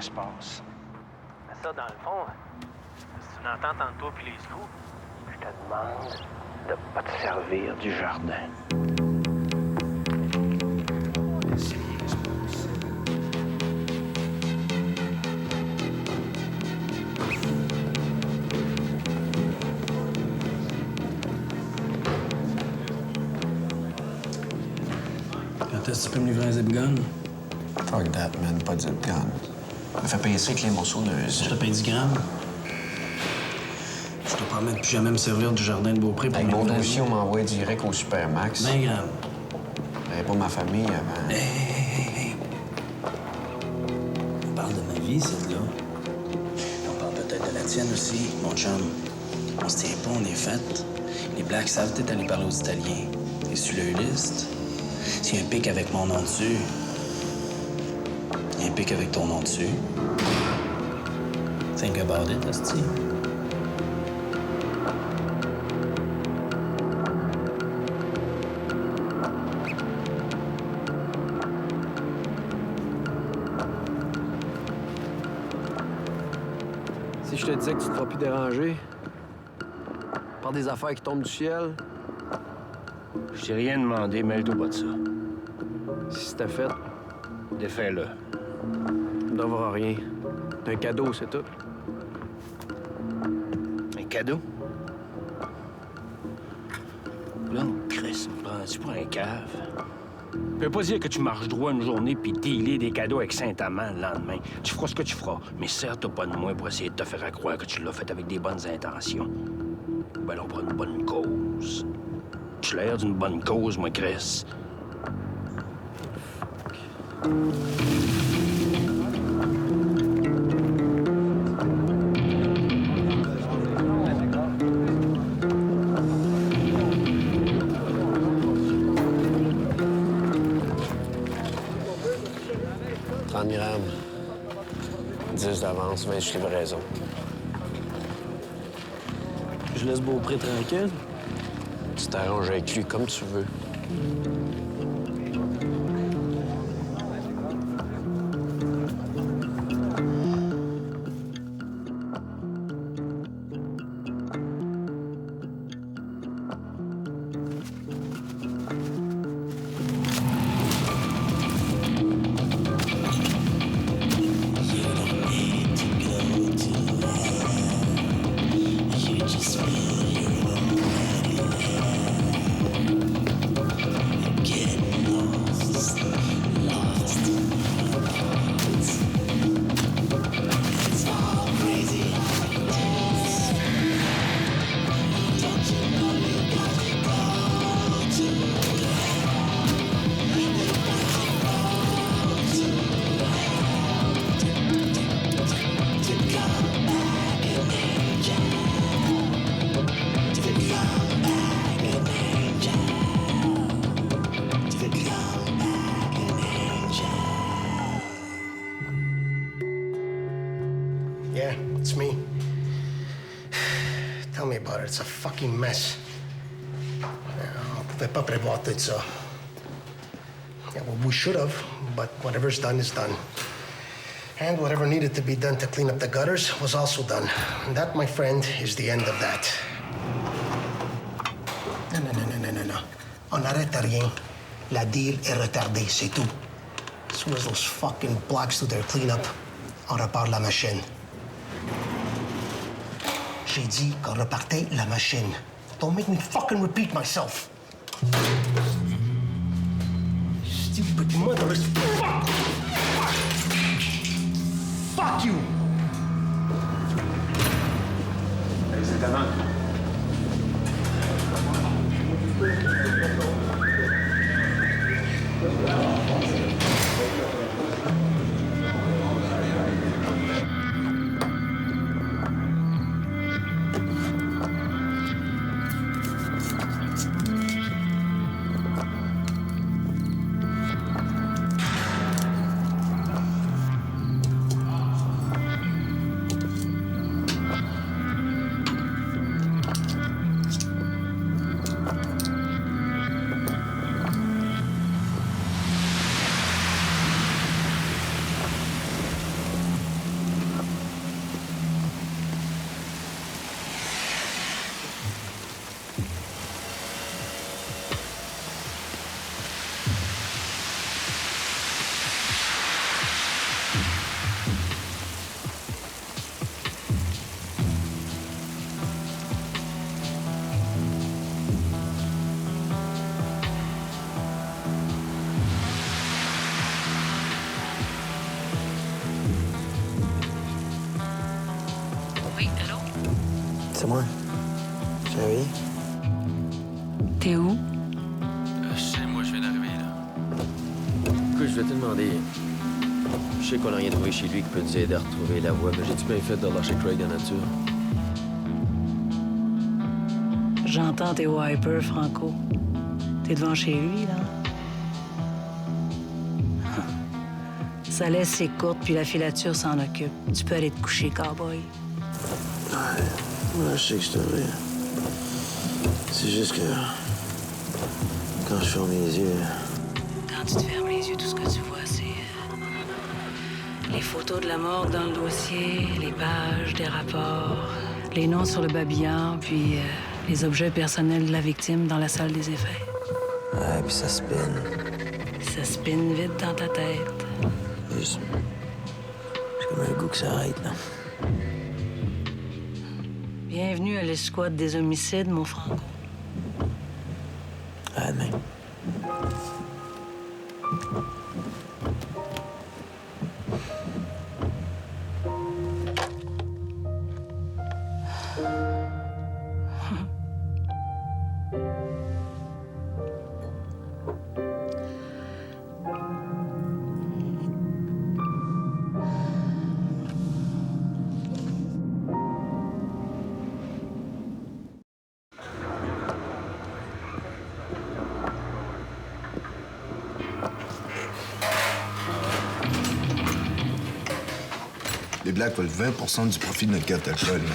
se passe. Mais ça, dans le fond, c'est une entente entre toi et les screws. Je te demande de pas te servir du jardin. Quand est-ce que tu peux me livrer un zip gun? Fuck that, man. Pas de zip gun. On fait payer ça avec les morceaux de... Je te paye 10 grammes. Je te promets de plus jamais me servir du jardin de Beaupré pour Avec mon livrer un dossier, on m'envoie direct au Supermax. 20 grammes. J'avais pas ma famille avant. Hey. On parle de ma vie, celle-là. On parle peut-être de la tienne aussi, mon chum. On se tient pas, on est fait. Les Blacks savent peut-être aller parler aux Italiens. Et sur leur liste, s'il y a un pic avec mon nom dessus, il y a un pic avec ton nom dessus. Think about it, hostie. Si je te disais que tu te feras plus déranger par des affaires qui tombent du ciel, Je t'ai rien demandé, mêle-toi pas de ça. si c'était fait, Défais-le. tu n'auras rien. C'est un cadeau, c'est tout. Un cadeau? Là, Chris, me prends-tu pour un cave? Je peux pas dire que tu marches droit une journée puis dealer des cadeaux avec Saint-Amand le lendemain. Tu feras ce que tu feras, mais sers-toi pas de moi pour essayer de te faire croire que tu l'as fait avec des bonnes intentions. Ben alors, pour une bonne cause. Tu as l'air d'une bonne cause, moi, Chris. Grammes. 10 d'avance, 20 de livraison. Je laisse Beaupré tranquille. Tu t'arranges avec lui comme tu veux. Yeah, it's me. Tell me about it. It's a fucking mess. On pouvait pas prévoir tout ça. Yeah, well, we should have, but whatever's done is done. And whatever needed to be done to clean up the gutters was also done. And that, my friend, is the end of that. Non. On n'arrête rien. La deal est retardée, c'est tout. As soon as those fucking blocks do their cleanup, on repart la machine. J'ai dit qu'on repartait la machine. Don't make me fucking repeat myself. Stupid motherless fuck! Fuck you! Allez, c'est avant. moi. Chérie? T'es où? Je sais, moi, je viens d'arriver, là. Écoute, je vais te demander. Je sais qu'on n'a rien trouvé chez lui qui peut nous aider à retrouver la voie, mais j'ai-tu bien fait de lâcher Craig en nature? J'entends tes wipers, Franco. T'es devant chez lui, là? Sa laisse est courte, puis la filature s'en occupe. Tu peux aller te coucher, cowboy. Ouais, je sais que je devrais. C'est juste que... quand je ferme les yeux... Quand tu te fermes les yeux, tout ce que tu vois, c'est... les photos de la mort dans le dossier, les pages des rapports, les noms sur le babillard, puis les objets personnels de la victime dans la salle des effets. Ouais, puis ça spinne. Ça spinne vite dans ta tête. Juste... j'ai comme un goût que ça arrête, là. Bienvenue à l'escouade des homicides, mon Franco. À demain. Les Blacks veulent 20 % du profit de notre carte d'alcool, man.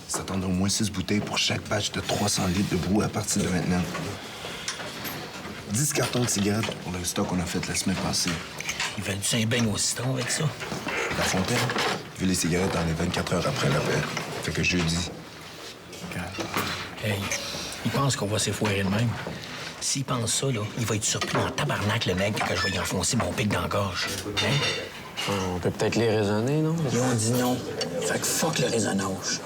Ça tend au moins 6 bouteilles pour chaque batch de 300 litres de brou à partir de maintenant. 10 cartons de cigarettes pour le stock qu'on a fait la semaine passée. Ils veulent du Saint-Beigne au citron avec ça? La Fontaine veut les cigarettes dans les 24 heures après l'appel. Fait que jeudi. Hey, il pense qu'on va s'effoirer de même. S'il pense ça, là, il va être surpris en tabarnak, le mec, quand je vais y enfoncer mon pic dans la gorge. Hein? On peut peut-être les raisonner, non? Ils ont dit non. Fait que fuck le raisonnage.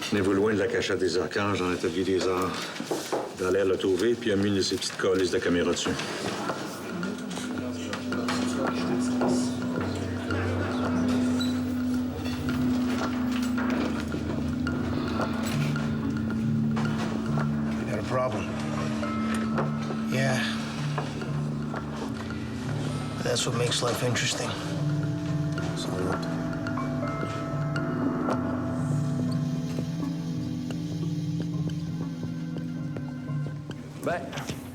Tenez-vous loin de la cachette des archanges dans l'atelier des arts. Dallaire l'a trouvé, puis a mis ses petites calices de caméra dessus. You got a problem. Yeah. That's what makes life interesting. Sans doute. Ben,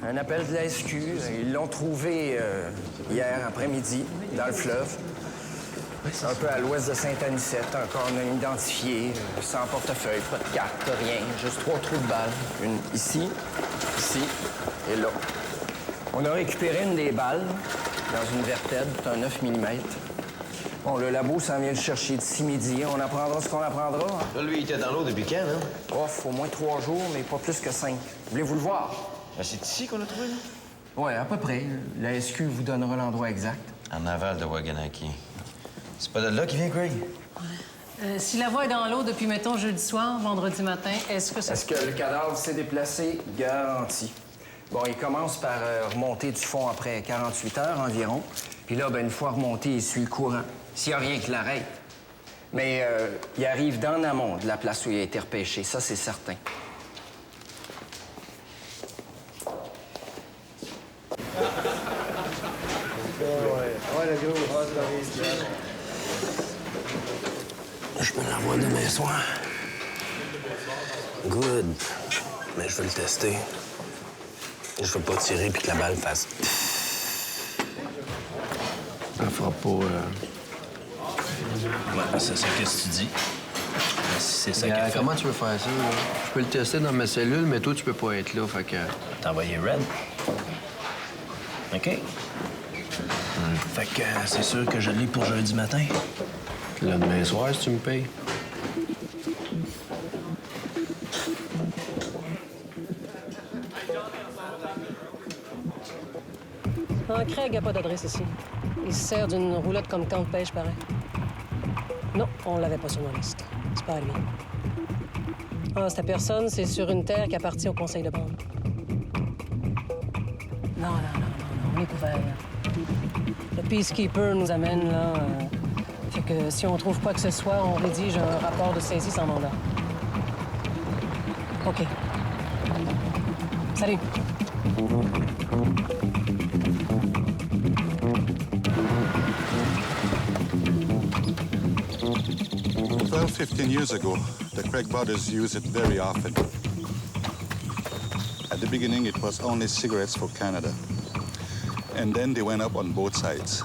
un appel de la SQ. Ils l'ont trouvé hier après-midi, dans le fleuve. C'est un peu à l'ouest de Saint-Anicette, encore non identifié, sans portefeuille, pas de carte, rien, juste 3 trous de balles. Une ici, ici et là. On a récupéré une des balles dans une vertèbre, c'est un 9 mm. Bon, le labo s'en vient le chercher d'ici midi. On apprendra ce qu'on apprendra. Là, lui, il était dans l'eau depuis quand, hein? Off, au moins 3 jours, mais pas plus que 5. Voulez-vous le voir? Ben, c'est ici qu'on a trouvé, là? Oui, à peu près. La SQ vous donnera l'endroit exact. En aval de Waganaki. C'est pas de là qu'il vient, Craig? Si la voie est dans l'eau depuis, mettons, jeudi soir, vendredi matin, est-ce que ça... Est-ce que le cadavre s'est déplacé? Garanti. Bon, il commence par remonter du fond après 48 heures environ. Puis là, ben, une fois remonté, il suit le courant. S'il n'y a rien qui l'arrête. Mais il arrive dans l'amont de la place où il a été repêché. Ça, c'est certain. Je me l'envoie demain soir. Good. Mais je veux le tester. Je veux pas tirer puis que la balle fasse... Ça fera pas... Ouais, c'est ça que tu dis. Si c'est ça qu'elle fait. Comment tu veux faire ça, là? Je peux le tester dans ma cellule, mais toi, tu peux pas être là, fait que... T'envoyer Red. OK. Fait que c'est sûr que je l'ai pour jeudi matin. Le demain soir, si tu me payes. Craig n'a pas d'adresse ici. Il se sert d'une roulotte comme camp de pêche, pareil. Non, on l'avait pas sur nos listes. C'est pas à lui. Ah, cette personne, c'est sur une terre qui appartient au conseil de bande. Non, on est couvert. Le Peacekeeper nous amène, là. Fait que si on trouve quoi que ce soit, on rédige un rapport de saisie sans mandat. OK. Salut. 15 years ago, the Craig brothers used it very often. At the beginning, it was only cigarettes for Canada. And then they went up on both sides.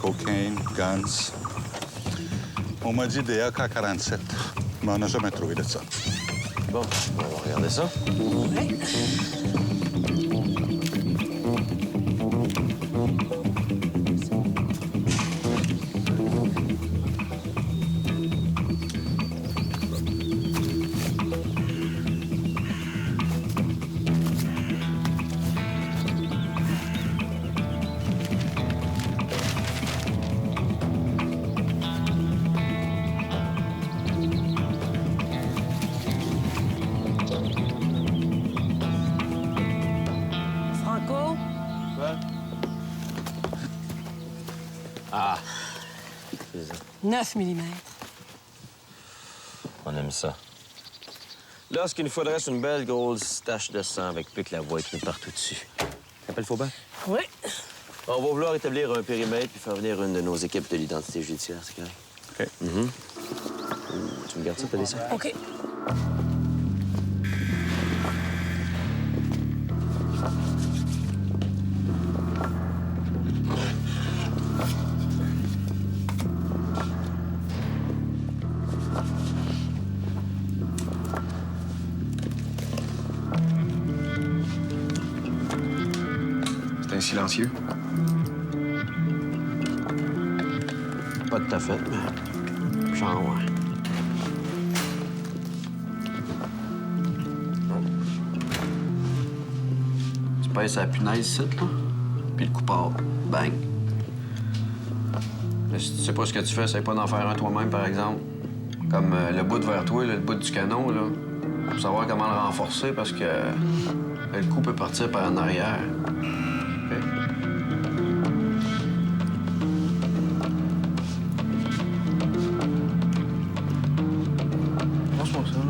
Cocaine, guns. On m'a dit des AK-47, mais on n'a jamais trouvé de ça. Bon, on va regarder ça. Oui. Ah! 9 mm. On aime ça. Là, ce qu'il nous faudrait, c'est une belle grosse tache de sang avec plus que la voix écrite partout dessus. T'appelles Faubin? Oui. On va vouloir établir un périmètre puis faire venir une de nos équipes de l'identité judiciaire, c'est correct? OK. Tu me gardes ça, t'as des ça? OK. C'est un silencieux. Pas tout à fait, mais genre, ouais. Tu pèses la punaise ici, là, puis le coup part. Bang. Là, si tu sais pas ce que tu fais, essaye pas d'en faire un toi-même, par exemple. Comme le bout vers toi, là, le bout du canon, là. Pour savoir comment le renforcer, parce que le coup peut partir par en arrière. OK? Passe-moi ça, là.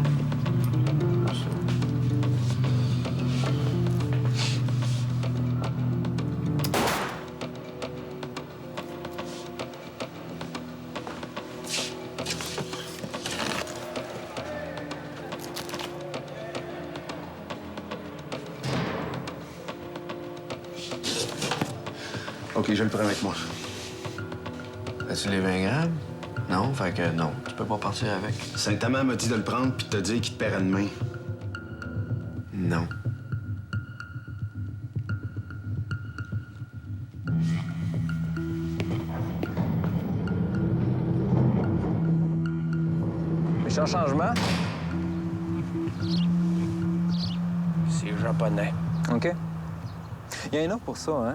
OK, je le prends avec moi. As-tu les 20 grammes? Non, fait que non, tu peux pas partir avec. Saint-Amand m'a dit de le prendre puis de te dire qu'il te paiera demain. Non. Méchant changement. C'est japonais. OK. Il y a un nom pour ça, hein?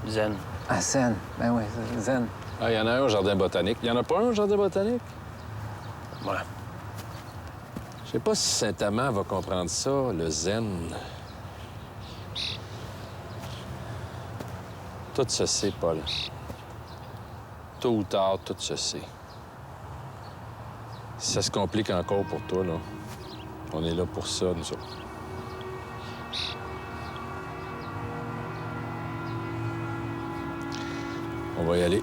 Zen. Ah, Zen. Ben oui, Zen. Ah, il y en a un au jardin botanique. Il y en a pas un au jardin botanique? Ouais. Je sais pas si Saint-Amand va comprendre ça, le zen. Tout se sait, Paul. Tôt ou tard, tout se sait. Si ça se complique encore pour toi, là, on est là pour ça, nous autres. On va y aller.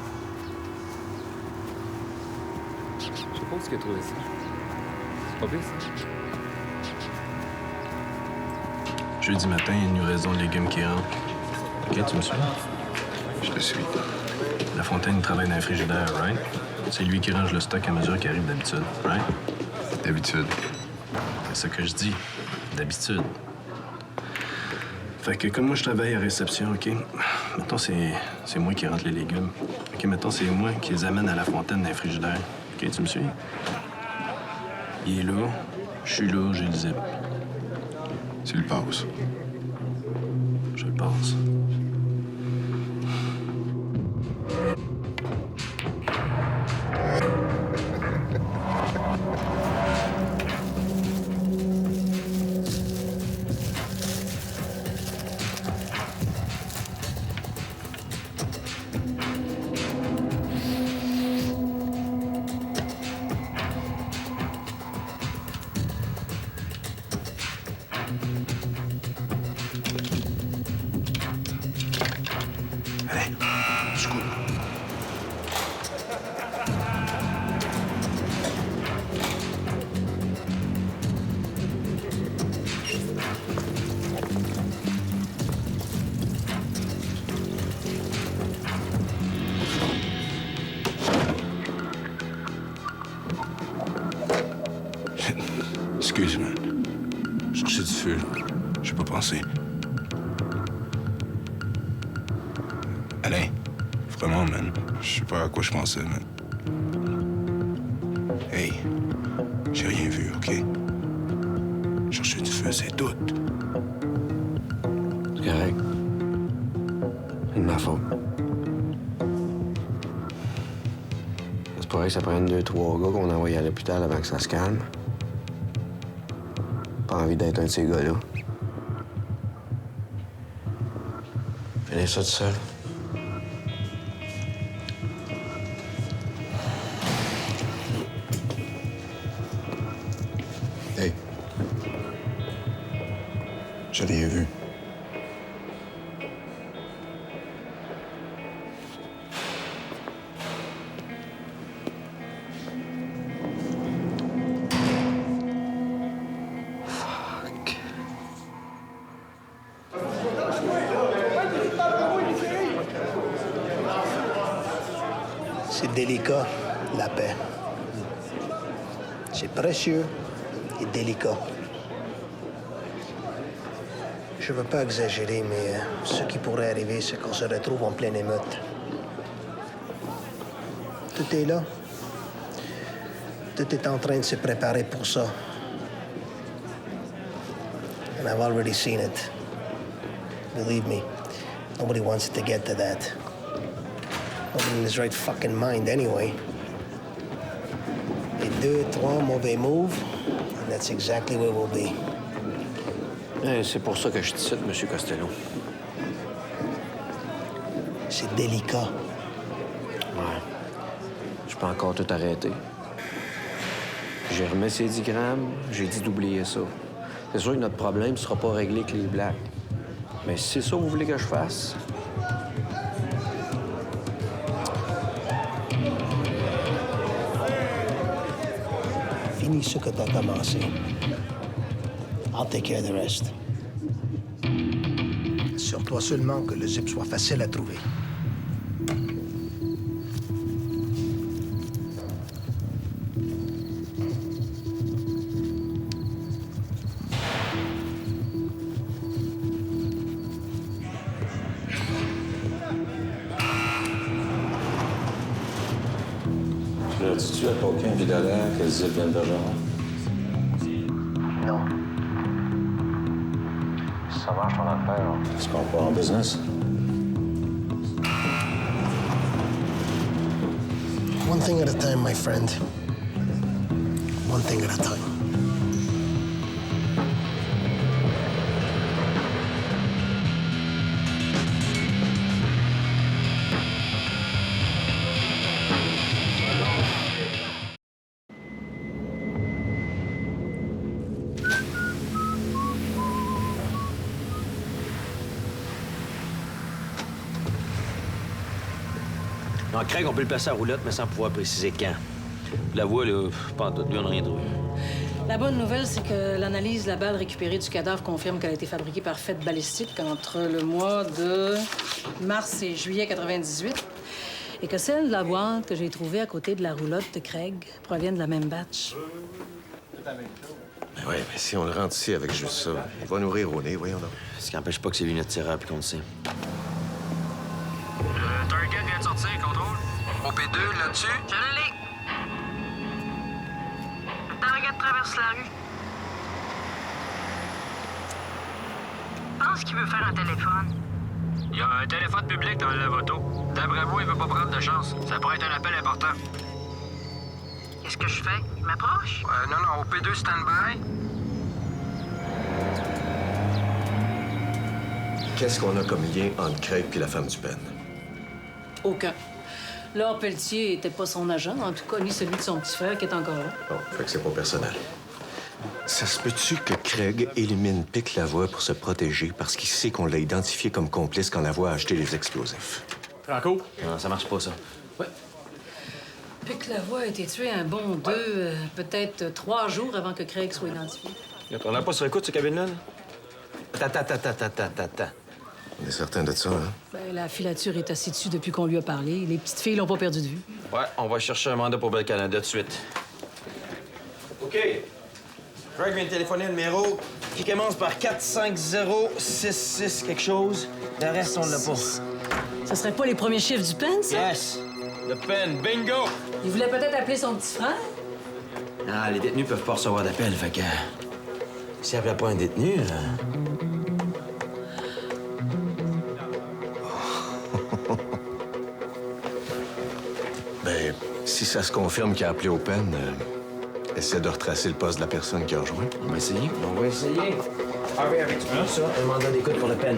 Je sais pas où tu as trouvé ça. C'est pas pire, ça. Jeudi matin, il y a une livraison de légumes qui rentre. OK, tu me suis? Je te suis. La Fontaine travaille dans un frigidaire, right? C'est lui qui range le stock à mesure qu'il arrive d'habitude, right? D'habitude. C'est ça que je dis. D'habitude. Fait que comme moi, je travaille à réception, OK? Mettons, c'est moi qui rentre les légumes. OK, mettons, c'est moi qui les amène à la Fontaine dans un frigidaire. OK, tu me suis? Il est là, je suis là, j'ai le zip. Tu le passes. Je le passe. Allez, scoop. Excuse, man. Chercher du feu. J'ai pas pensé. Alain, vraiment, man. Je sais pas à quoi je pensais, man. Hey, j'ai rien vu, OK? Chercher du feu, c'est tout. C'est correct. C'est de ma faute. C'est pas vrai que ça prenne 2-3 gars qu'on envoie à l'hôpital avant que ça se calme. Pas envie d'être un de ces gars-là. Finis ça tout seul. Hey. J'ai rien vu. C'est délicat, la paix. C'est précieux et délicat. Je veux pas exagérer, mais ce qui pourrait arriver, c'est qu'on se retrouve en pleine émeute. Tout est là. Tout est en train de se préparer pour ça. And I've already seen it. Believe me, nobody wants it to get to that. Nobody in his right fucking mind, anyway. Et 2-3 mauvais moves, and that's exactly where we'll be. C'est pour ça que je te cite, M. Costello. C'est délicat. Ouais. Je peux encore tout arrêter. J'ai remis ces 10 grammes, j'ai dit d'oublier ça. C'est sûr que notre problème ne sera pas réglé avec les Blacks. Mais si c'est ça que vous voulez que je fasse, Finis ce que t'as commencé. I'll take care of the rest. Assure-toi seulement que le zip soit facile à trouver. Tu leur dis-tu à Coquin et Dallaire que le zip vient de Bergeron? Non. Ça marche ton affaire. Est-ce qu'on part en business? One thing at a time, my friend. One thing at a time. Non, Craig, on peut le placer à roulotte, mais sans pouvoir préciser quand. La voix, là, pas en doute, lui, on n'a rien trouvé. La bonne nouvelle, c'est que l'analyse de la balle récupérée du cadavre confirme qu'elle a été fabriquée par fête balistique entre le mois de mars et juillet 98 et que celle de la boîte que j'ai trouvée à côté de la roulotte de Craig provient de la même batch. Ben oui, mais si on le rentre ici avec juste ça, il va nous rire au nez, voyons donc. Ce qui n'empêche pas que c'est lunettes tireur puis qu'on le sait. Target vient de sortir, contrôle. OP2, là-dessus? Je l'ai. Le target traverse la rue. Je pense qu'il veut faire un téléphone. Il y a un téléphone public dans le lave-auto. D'après moi, il veut pas prendre de chance. Ça pourrait être un appel important. Qu'est-ce que je fais? Il m'approche? Non, OP2 stand-by. Qu'est-ce qu'on a comme lien entre Craig et la femme du Pen? Aucun. Laure Pelletier était pas son agent, en tout cas, ni celui de son petit frère qui est encore là. Bon, fait que c'est pas personnel. Ça se peut-tu que Craig élimine Pic Lavoie pour se protéger parce qu'il sait qu'on l'a identifié comme complice quand Lavoie a acheté les explosifs? Franco? Non, ça marche pas, ça. Ouais. Pic Lavoie a été tué un bon 2, peut-être 3 jours avant que Craig soit identifié. On n'a pas sur le coup de ce cabine-là? Attends. On est certain de ça, hein? Ben, la filature est assise dessus depuis qu'on lui a parlé. Les petites filles l'ont pas perdu de vue. Ouais, on va chercher un mandat pour Bell Canada tout de suite. OK. Craig vient de téléphoner un numéro qui commence par 45066 quelque chose. Le reste, on l'a pas. Ça serait pas les premiers chiffres du pen, ça? Yes! Le pen, bingo! Il voulait peut-être appeler son petit frère? Ah, les détenus peuvent pas recevoir d'appel, fait que... S'il appelle pas un détenu, Ben, si ça se confirme qu'il a appelé au pen, essaie de retracer le poste de la personne qui a rejoint. On va essayer. Ah oui, avec ça, un mandat d'écoute pour le pen.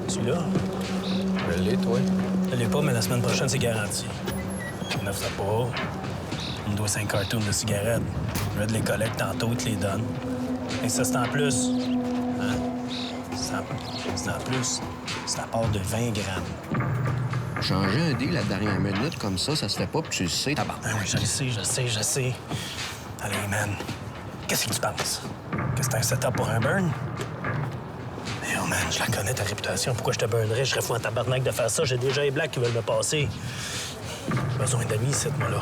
Tu l'as? Je l'ai, toi? Je l'ai pas, mais la semaine prochaine, c'est garanti. On n'offre pas. On me doit 5 cartons de cigarettes. Je vais te les collecte tantôt, ils te les donnent. Et ça, c'est en plus. Hein? C'est en plus. C'est à part de 20 grammes. Changer un deal à la dernière minute comme ça se fait pas, puis tu le sais, tabarnak. Ben oui, je le sais. Allez, man. Qu'est-ce que tu penses? Que c'est un setup pour un burn? Mais oh, man, je la connais, ta réputation. Pourquoi je te burnerais? Je serais fou en tabarnak de faire ça. J'ai déjà les blacks qui veulent me passer. J'ai besoin d'amis, cette moi-là.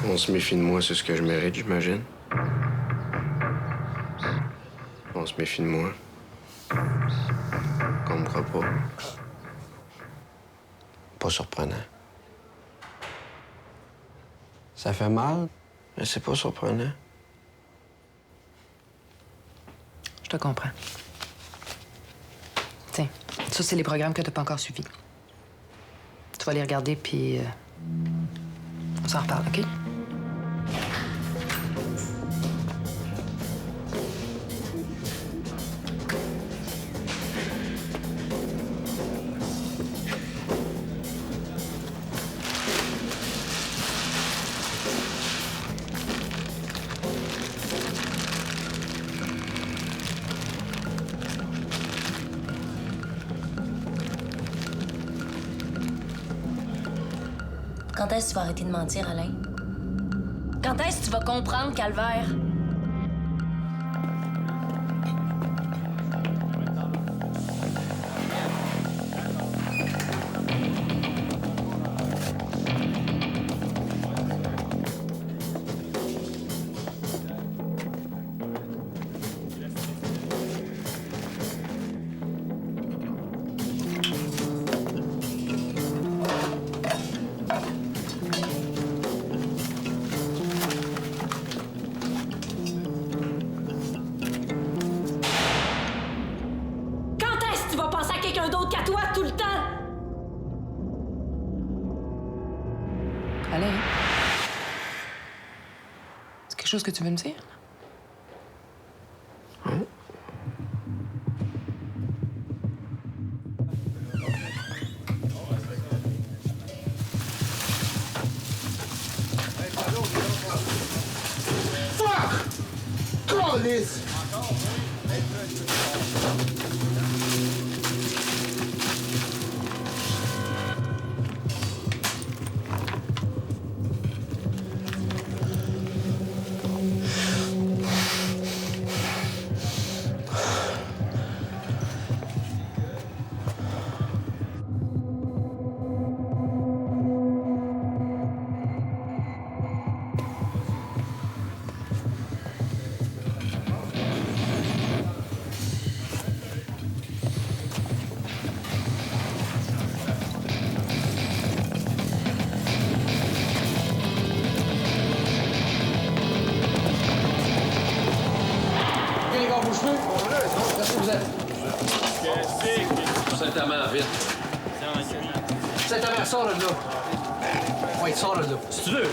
On se méfie de moi, c'est ce que je mérite, j'imagine. On se méfie de moi. Qu'on me croit pas. Pas surprenant. Ça fait mal, mais c'est pas surprenant. Je te comprends. Tiens, ça, c'est les programmes que t'as pas encore suivis. Tu vas les regarder, puis on s'en reparle, OK? Quand est-ce que tu vas arrêter de mentir, Alain? Quand est-ce que tu vas comprendre, Calvaire? Alain? C'est quelque chose que tu veux me dire? Fuck! Call this! Saint-Amand, vite. Saint-Amand, sors de là. Oui, sors de là. Si tu veux.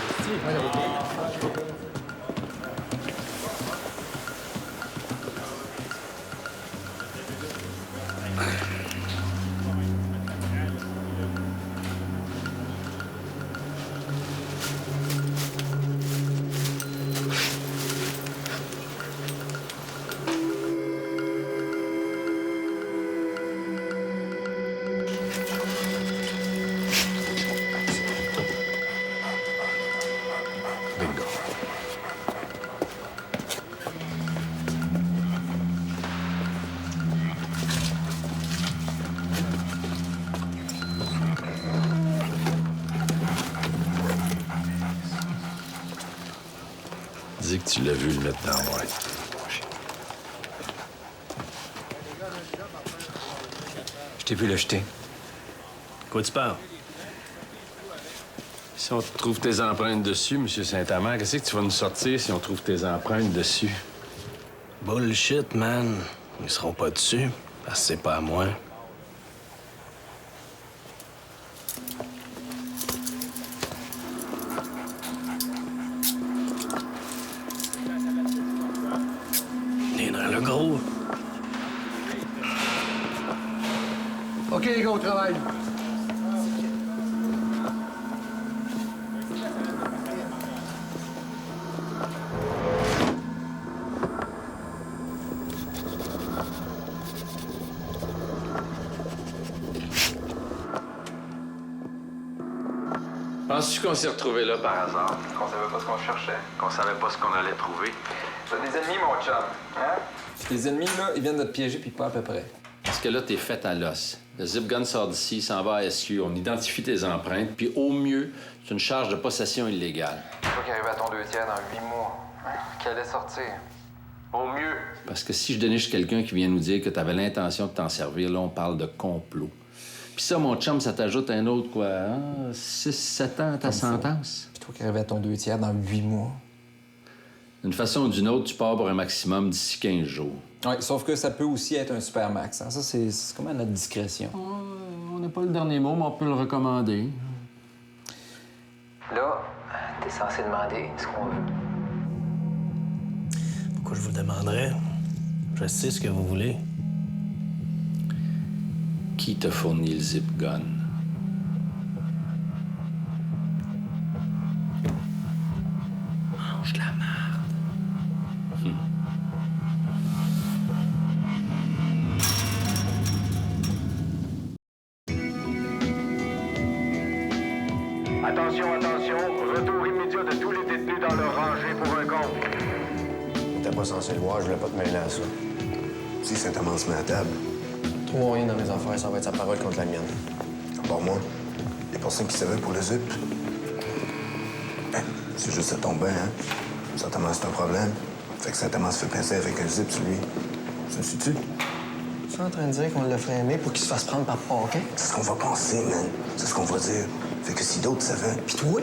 Dis que tu l'as vu le mettre dans la boîte. Je t'ai vu le jeter. Quoi tu parles? Si on trouve tes empreintes dessus, M. Saint-Amand, qu'est-ce que tu vas nous sortir si on trouve tes empreintes dessus? Bullshit, man. Ils seront pas dessus, parce que c'est pas à moi. Le gros. OK, les gars, au travail. Penses-tu qu'on s'est retrouvés là par hasard? Qu'on savait pas ce qu'on cherchait, qu'on savait pas ce qu'on allait trouver. T'as des ennemis, mon chum, hein? Les ennemis, là, ils viennent de te piéger, puis pas à peu près. Parce que là, t'es fait à l'os. Le zip gun sort d'ici, il s'en va à SQ, on identifie tes empreintes, puis au mieux, c'est une charge de possession illégale. C'est toi qui arrives à ton 2 tiers dans 8 mois. Hein? Qui allait sortir. Au mieux. Parce que si je déniche quelqu'un qui vient nous dire que t'avais l'intention de t'en servir, là, on parle de complot. Puis ça, mon chum, ça t'ajoute un autre, quoi, 6-7 ans à ta sentence. Puis toi qui arrives à ton 2 tiers dans 8 mois. D'une façon ou d'une autre, tu pars pour un maximum d'ici 15 jours. Oui, sauf que ça peut aussi être un super max. Hein? Ça, c'est comme à notre discrétion. On n'a pas le dernier mot, mais on peut le recommander. Là, t'es censé demander ce qu'on veut. Pourquoi je vous le demanderais? Je sais ce que vous voulez. Qui t'a fourni le zip gun? Mange de la merde. Attention, attention. Retour immédiat de tous les détenus dans leur rangée pour un compte. T'étais pas censé le voir, je voulais pas te mêler à ça. Si Saint-Amand se met à table. Trouve rien dans mes affaires, ça va être sa parole contre la mienne. À part moi, il y a personne qui savait pour le zip. Ben, c'est juste ça tombe bien, hein? Saint-Amand, c'est un problème. Fait que Saint-Amand se fait pincer avec un zip sur lui. Ça me suit-tu? Tu es en train de dire qu'on l'a freiné pour qu'il se fasse prendre par Paquin? C'est ce qu'on va penser, man. C'est ce qu'on va dire. Fait que si d'autres savaient... Pis toi?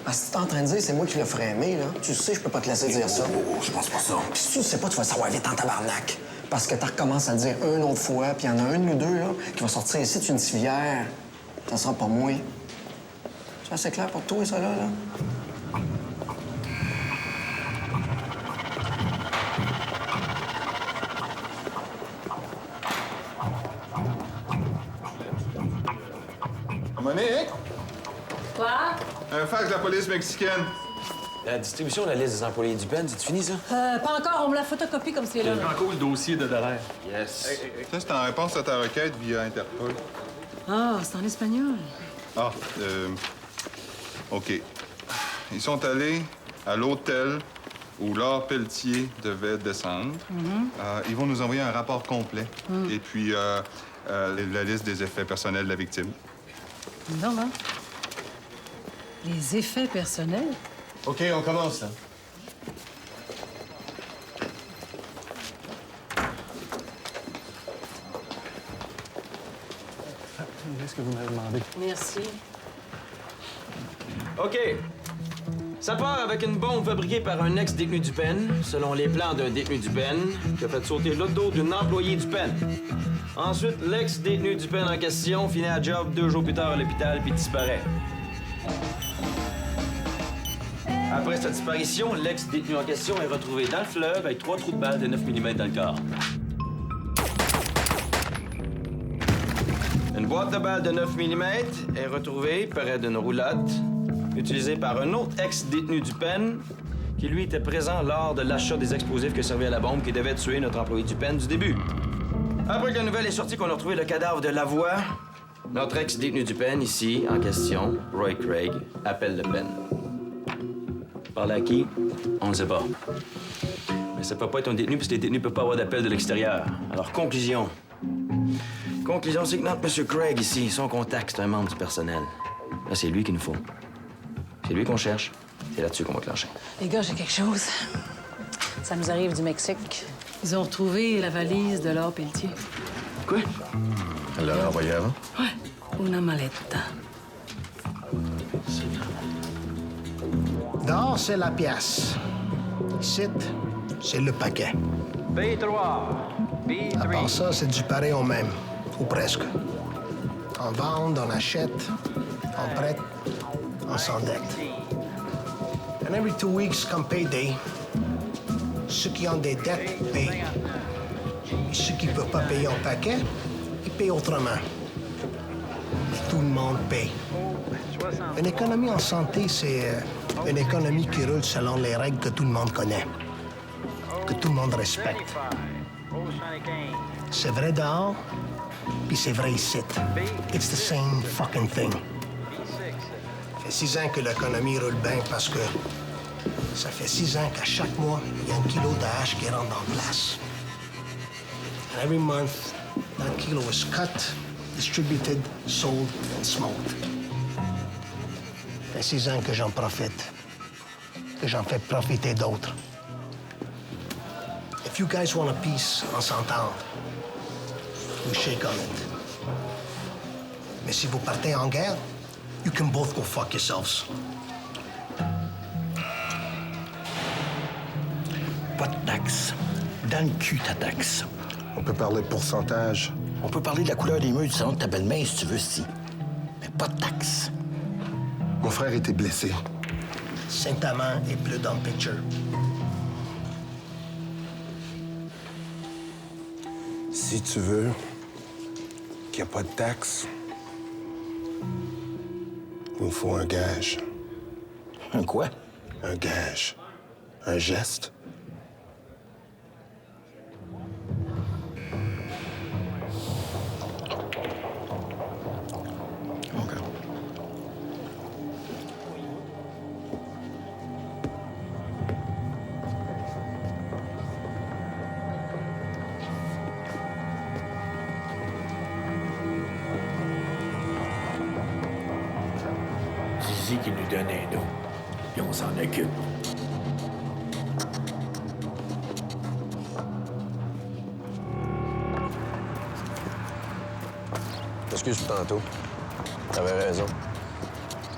Parce que tu es en train de dire c'est moi qui l'ai freiné, là. Tu sais, je peux pas te laisser dire ça. Je pense pas ça. Pis si tu le sais pas, tu vas savoir vite en tabarnak. Parce que tu recommences à le dire une autre fois, puis il y en a une ou deux, là, qui va sortir ici d'une civière. Ça sera pas moi. C'est assez clair pour toi, ça, là? Monique? Quoi? Un fax de la police mexicaine. La distribution de la liste des employés du PEN, c'est fini, ça? Pas encore, on me la photocopie comme c'est là. encore le dossier de Dallaire. Yes. Ça, c'est en réponse à ta requête via Interpol. Ah, c'est en espagnol. Ah, OK. Ils sont allés à l'hôtel où Laure Pelletier devait descendre. Ils vont nous envoyer un rapport complet. Et puis, la liste des effets personnels de la victime. Non, hein? Les effets personnels? OK, on commence, là. Qu'est-ce que vous m'avez demandé? Merci. OK. Ça part avec une bombe fabriquée par un ex-détenu du PEN, selon les plans d'un détenu du PEN, qui a fait sauter l'auto d'une employée du PEN. Ensuite, l'ex-détenu du PEN en question finit à job 2 jours plus tard à l'hôpital puis disparaît. Après sa disparition, l'ex-détenu en question est retrouvé dans le fleuve avec 3 trous de balles de 9 mm dans le corps. Une boîte de balles de 9 mm est retrouvée près d'une roulotte utilisée par un autre ex-détenu du PEN qui, lui, était présent lors de l'achat des explosifs que servait à la bombe qui devait tuer notre employé du PEN du début. Après que la nouvelle est sortie qu'on a retrouvé le cadavre de Lavoie, notre ex-détenu du PEN, ici, en question, Roy Craig, appelle le PEN. Parler à qui? On ne sait pas. Mais ça peut pas être un détenu, parce que les détenus ne peuvent pas avoir d'appel de l'extérieur. Alors, conclusion. Conclusion, c'est que notre M. Craig, ici, son contact, c'est un membre du personnel. Là, c'est lui qu'il nous faut. C'est lui qu'on cherche. C'est là-dessus qu'on va clencher. Les gars, j'ai quelque chose. Ça nous arrive du Mexique. Ils ont retrouvé la valise de Laure Pelletier. Quoi? Elle l'a envoyé avant? Ouais. Una maletta. Dehors, c'est la pièce. Ici, c'est le paquet. B3. B3. À part ça, c'est du pareil au même. Ou presque. On vend, on achète, on prête, on s'endette. And every 2 weeks, come payday, ceux qui ont des dettes payent. Et ceux qui ne peuvent pas payer en paquet, ils payent autrement. Mais tout le monde paye. Une économie en santé, c'est une économie qui roule selon les règles que tout le monde connaît, que tout le monde respecte. C'est vrai dehors, puis c'est vrai ici. It's the same fucking thing. Ça fait 6 ans que l'économie roule bien parce que ça fait 6 ans qu'à chaque mois, il y a 1 kilo de hache qui rentre en place. And every month, that kilo is cut, distributed, sold and smoked. Ça fait 6 ans que j'en profite, que j'en fais profiter d'autres. If you guys want a peace, on s'entend. We shake on it. Mais si vous partez en guerre, you can both go fuck yourselves. Pas de taxe. Dans le cul, ta taxe. On peut parler de pourcentage. On peut parler de la couleur des murs du salon de ta belle-mère si tu veux, si. Mais pas de taxe. Mon frère était blessé. Saint-Amand est plus dans le picture. Si tu veux qu'il n'y a pas de taxe, il nous faut un gage. Un quoi? Un gage. Un geste. OK. Zizi qui nous donne un nom, puis on s'en occupe. Excuse pour tantôt. T'avais raison.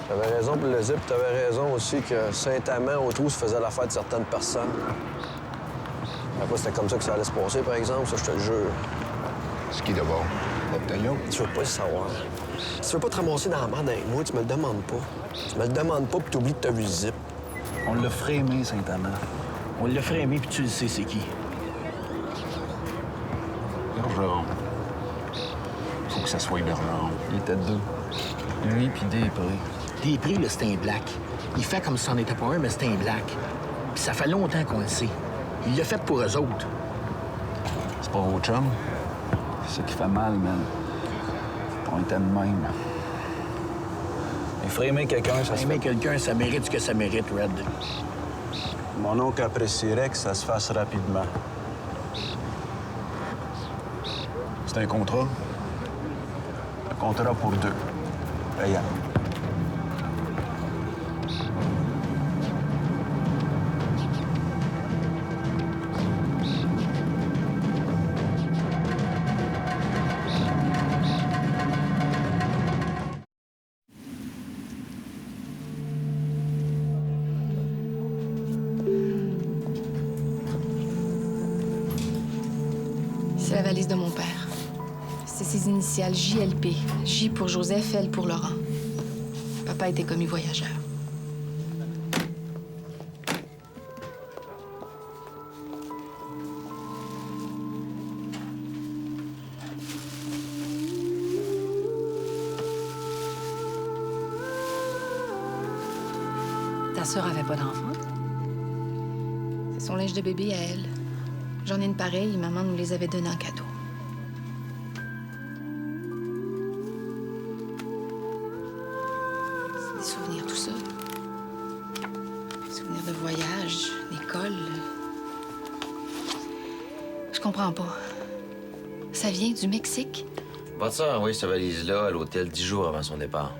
T'avais raison pour le zip, t'avais raison aussi que Saint-Amand, au trou, se faisait l'affaire de certaines personnes. Après, c'était comme ça que ça allait se passer, par exemple, ça, je te le jure. Ce qui est d'abord, l'Obtaillon. Tu veux pas le savoir. Si tu veux pas te ramasser dans la merde avec moi, tu me le demandes pas. Tu me le demandes pas, puis t'oublies que t'as vu le zip. On l'a frémé, Saint-Amand. On l'a frémé, puis tu le sais c'est qui. Bergeron. Faut que ça soit Bergeron. Il était deux. Lui, puis Després. Després, là, c'était un black. Il fait comme si c'en était pas un, mais c'était un black. Puis ça fait longtemps qu'on le sait. Il l'a fait pour eux autres. C'est pas vos chums? C'est ça qui fait mal, man. On était de même. Effrayer quelqu'un, ça se fait... quelqu'un, ça mérite ce que ça mérite, Red. Mon oncle apprécierait que ça se fasse rapidement. C'est un contrat? Un contrat pour 2. Payant. valise de mon père. C'est ses initiales JLP. J pour Joseph, L pour Laurent. Papa était commis voyageur. Ta sœur avait pas d'enfant? C'est son linge de bébé à elle. J'en ai une pareille, maman nous les avait donnés en cadeau. C'est des souvenirs, tout ça. Des souvenirs de voyage, d'école. Je comprends pas. Ça vient du Mexique? Votre sœur a envoyé sa valise-là à l'hôtel 10 jours avant son départ.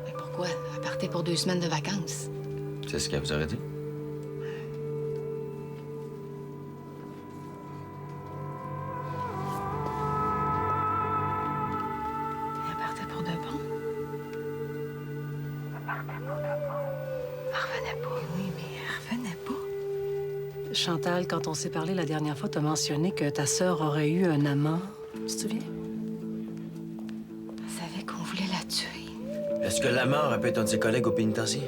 Mais pourquoi? Elle partait pour 2 semaines de vacances. C'est ce qu'elle vous aurait dit? Elle partait pour de bon. Elle partait pour de bon. Elle revenait pas. Oui, mais elle revenait pas. Chantal, quand on s'est parlé la dernière fois, t'as mentionné que ta sœur aurait eu un amant. Tu te souviens? Elle savait qu'on voulait la tuer. Est-ce que l'amant aurait pu être un de ses collègues au pénitencier?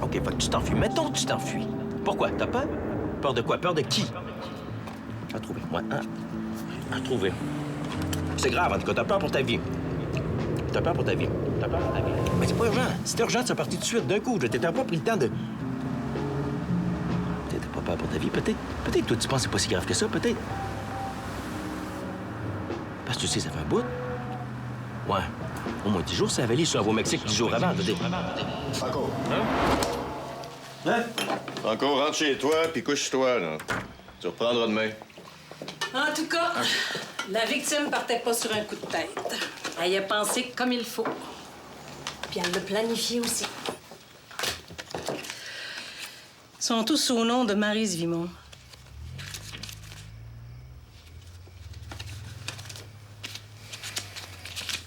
OK, fait que tu t'enfuis. Mettons que tu t'enfuis. Pourquoi? T'as peur? Peur de quoi? Peur de qui? À trouver. Ouais, hein? À trouver. C'est grave, en tout cas, t'as peur pour ta vie. T'as peur pour ta vie. T'as peur pour ta vie. Mais c'est pas urgent. C'était urgent de se partir tout de suite, d'un coup. Je t'étais pas pris le temps de... T'as pas peur pour ta vie, peut-être. Peut-être, toi, tu penses que c'est pas si grave que ça, peut-être. Parce que tu sais, ça fait un bout. Ouais. Au moins 10 jours, ça avait sur au Mexique 10 jours avant, je veux dire. Franco. Hein? Franco, rentre chez toi, puis couche-toi, là. Tu reprendras demain. En tout cas, la victime partait pas sur un coup de tête. Elle y a pensé comme il faut. Puis elle l'a planifié aussi. Ils sont tous au nom de Maryse Vimont.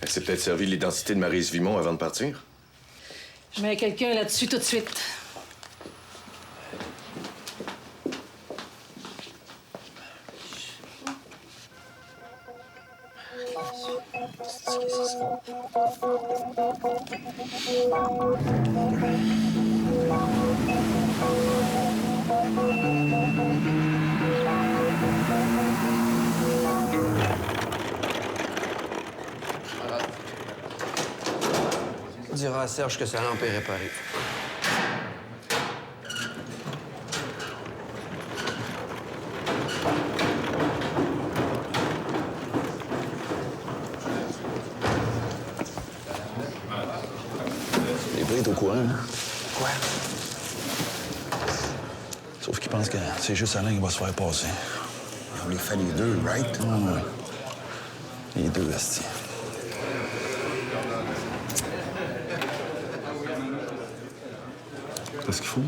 Elle s'est peut-être servi de l'identité de Maryse Vimont avant de partir. Je mets quelqu'un là-dessus tout de suite. On dira à Serge que sa lampe est réparée. Les prix est au courant, hein? Quoi? Sauf qu'il pense que c'est juste Alain qui va se faire passer. On les fait les deux, right? Ouais. Les deux, asti. Qu'est-ce qu'il faut?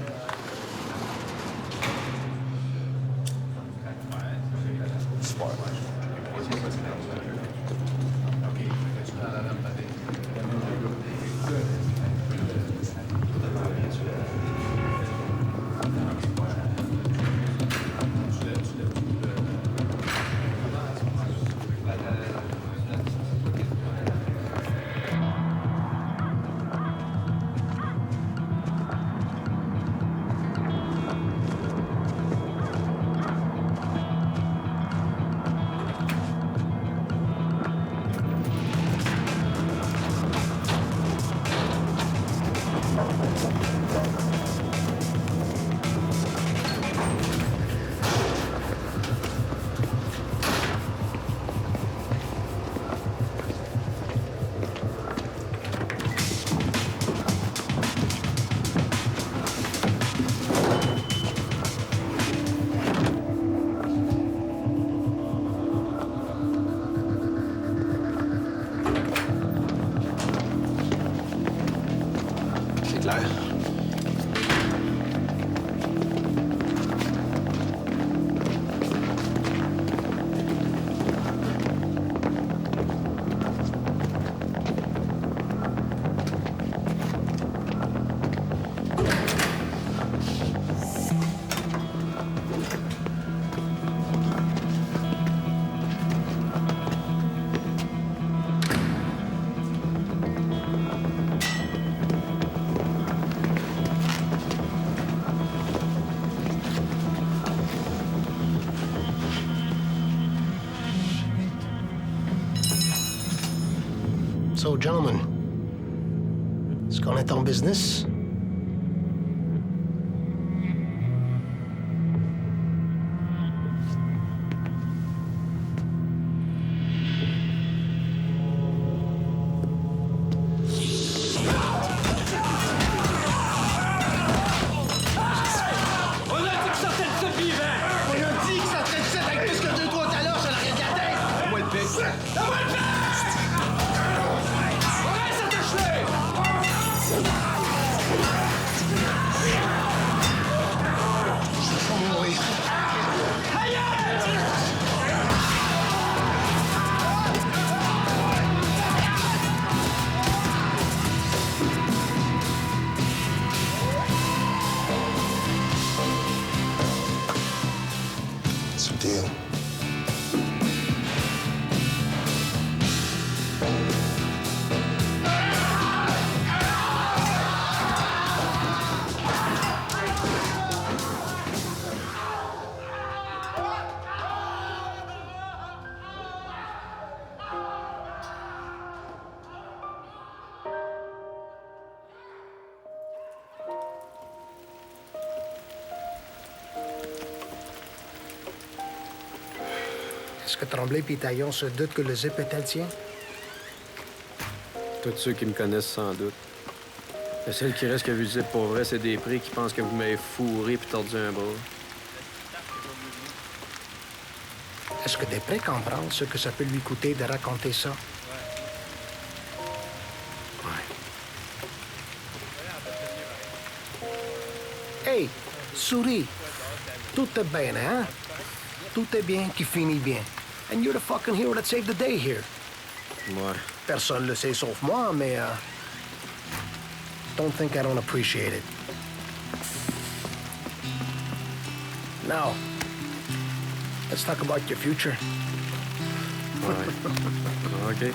So, gentlemen, est-ce qu'on est en business? It's a deal. Est-ce que Tremblay et Taillon se doutent que le zip est le tien? Tous ceux qui me connaissent sans doute. Le seul qui reste qui a vu le zip pour vrai, c'est des prix qui pensent que vous m'avez fourré puis tordu un bras. Est-ce que t'es prêt à comprendre ce que ça peut lui coûter de raconter ça? Ouais. Hey, souris. Tout est bien, hein? Tout est bien qui finit bien. And you're the fucking hero that saved the day here. Ouais. Personne le sait sauf moi, mais don't think I don't appreciate it. Now, let's talk about your future. Ouais. OK.